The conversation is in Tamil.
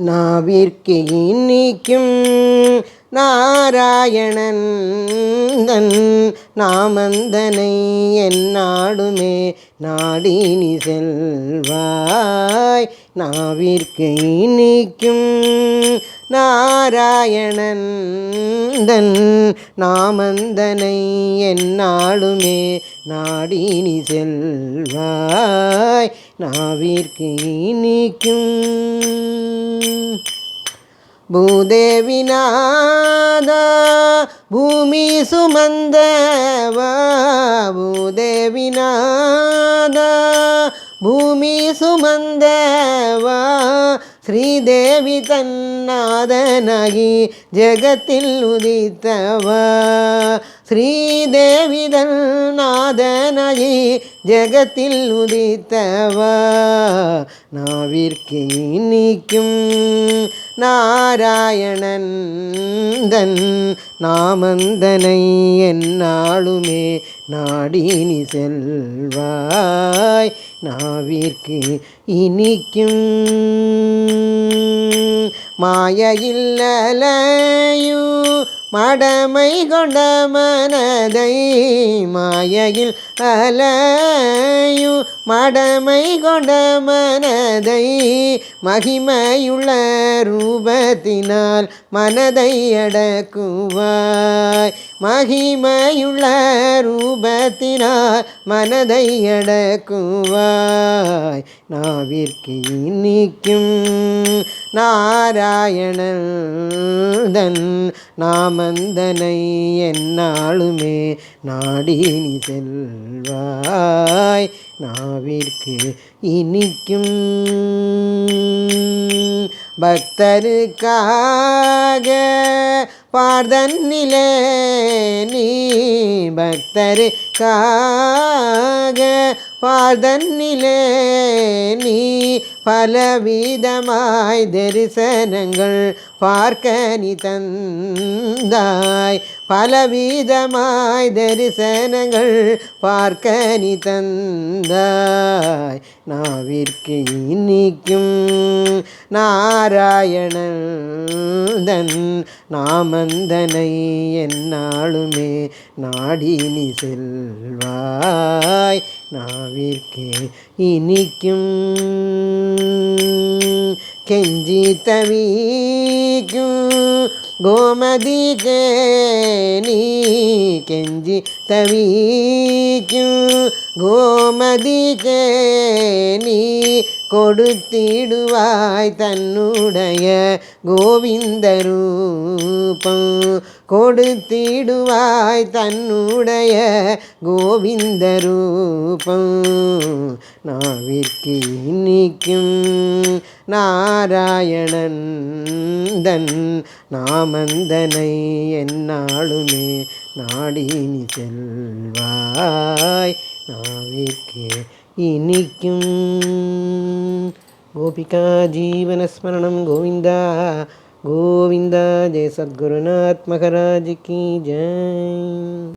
நாவிற்கு இனிக்கும் நாராயணன் தன் நாமந்தனை எந்நாடுமே நாடினி செல்வாய். நாவிற்கு இனிக்கும் நாராயணன் தன் நாமந்தனை எந்நாளுமே நாடினி செல்வாய். நாவிற்கு இனிக்கும் பூதேவிநாதா பூமி சுமந்தவா. பூதேவிநாதா பூமி சுமந்தவா. ஸ்ரீதேவி தன்னாதனாகி ஜகத்தில் உதித்தவா. ஸ்ரீதேவி தன்னாதனாகி ஜகத்தில் உதித்தவா. நாவிற்கு இனிக்கும் நாராயணன் தன் நாமந்தனை எந்நாளுமே நாடினி செல்வாய். நாவிற்கு இனிக்கும் மாயையில்லலையு மடமை கொண்ட மனதை. மாயையில் அலையு மடமை கொண்ட மனதை மகிமையுள்ள ரூபத்தினால் மனதை அடக்குவாய். மகிமையுள்ள ரூபத்தினால் மனதை அடக்குவாய். நாவிற்கு இனிக்கும் நாராயணன் தன் நாமந்தனை எந்நாளுமே நாடினி செல்வாய். நாவிற்கு இனிக்கும் பக்தருக்காக பார்தன்னிலே நீ. பக்தருக்காக பார்தன்னிலே நீ பலவிதமாய் தரிசனங்கள் பார்க்க நீ தந்தாய். பலவிதமாய் தரிசனங்கள் பார்க்க நீ தந்தாய். நாவிற்கு இனிக்கும் நாராயணன் தன் நாமந்தனை எந்நாளுமே நாடினி செல்வாய். நாவிற்கு இனிக்கும் கெஞ்சி தவிக்கும் கோமதிக்கே நீ. கெஞ்சி தவிக்கும் கோமதிக்கே நீ கொடுத்திடுவாய் தன்னுடைய கோவிந்த ரூபம். கொடுத்திடுவாய் தன்னுடைய கோவிந்த ரூபம். நாவிற்கு இனிக்கும் நாராயணன் தன் நாமந்தனை எந்நாளுமே நாடினி செல்வாய். நாவிற்கு இனிக்கும். கோபிகா ஜீவனஸ்மரணம் கோவிந்தா கோவிந்தா. ஜெய சத்குருநாத் மகாராஜ் கி ஜெய்.